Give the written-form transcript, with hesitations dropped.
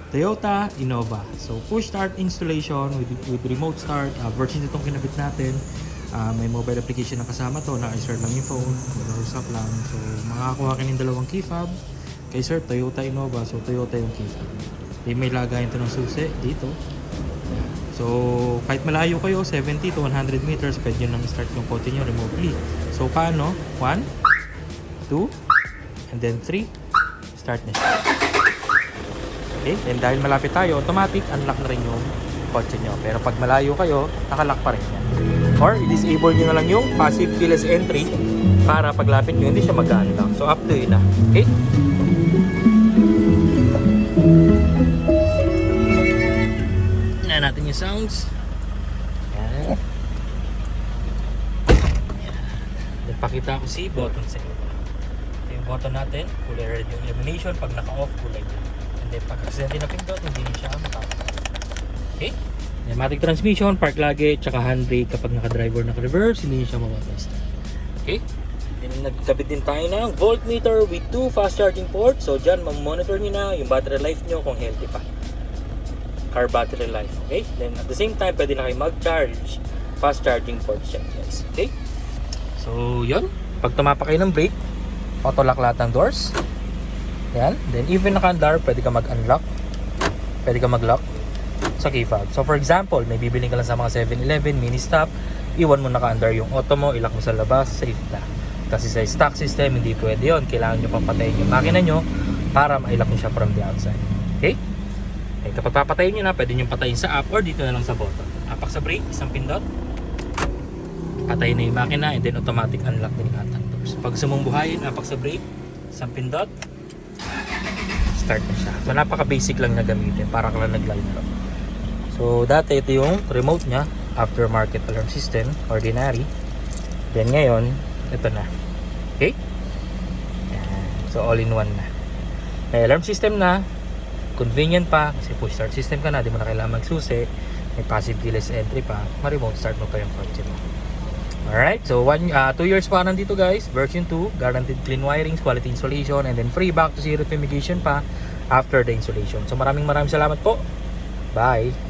Toyota Innova. So push start installation with remote start. Version itong kinabit natin. May mobile application na kasama to. Na-install lang yung phone. Mag-usap lang. So makakakuha ka ng dalawang key fob. Kay sir, Toyota Innova. So Toyota yung key fob. May lagayan ito ng susi dito. So kahit malayo kayo, 70 to 100 meters, pwede nyo nang start yung kotse nyo remotely. So paano? 1, 2, and then 3. Start na siya. Okay, and dahil malapit tayo, automatic unlock na rin yung kotse nyo. Pero pag malayo kayo, nakalock pa rin yan. Or i-disable nyo na lang yung passive keyless entry para paglapit nyo, hindi siya mag-unlock. So up to you na. Okay? Tingnan natin yung sounds. Yan. Yan. Pakita ko si button sa ito. Ito yung button natin. Kulay red yung illumination. Pag naka-off, kulay blue. And then pag accidentally na pindot, hindi siya makakapag. Okay? Automatic transmission, park lagi, tsaka handbrake kapag naka-driver, naka-reverse, hindi siya mapapasta. Okay? Then nagkabit din tayo ng voltmeter with 2 fast charging ports. So dyan, mamonitor nyo na yung battery life nyo kung healthy pa. Car battery life. Okay? Then at the same time, pwede na kayo mag-charge fast charging ports dyan, guys. Okay? So yun. Pag tumapak kayo ng brake, auto-lock lahat ng doors. Yan. Then even naka-andar, pwede ka mag-unlock. Pwede ka mag-lock sa key fob. So for example, may bibiling ka lang sa mga 7-Eleven, mini stop, iwan mo naka-andar yung auto mo, ilock mo sa labas, safe na. Kasi sa stock system, hindi pwede yun. Kailangan nyo papatayin yung makina nyo para ma-ilock nyo siya from the outside. Okay? Okay, kapag papatayin nyo na, pwede nyo patayin sa app or dito na lang sa button. Apak sa brake, isang pindot. Patayin na yung makina and then automatic unlock din lahat ng doors. Pag sumumbuhayin, apak sa brake, isang pindot. Start na siya. So napaka-basic lang na gamitin para ka lang naglalaro. So dati ito yung remote nya, aftermarket alarm system, ordinary. Then ngayon, ito na. Okay? Yan. So all in one na. May alarm system na, convenient pa kasi push start system ka na, di mo na kailangan magsusi. May passive keyless entry pa, ma-remote start mo pa yung kotse mo. Alright, so 2 years pa nandito guys, version 2, guaranteed clean wirings, quality installation, and then free back to zero fumigation pa after the installation. So maraming salamat po. Bye!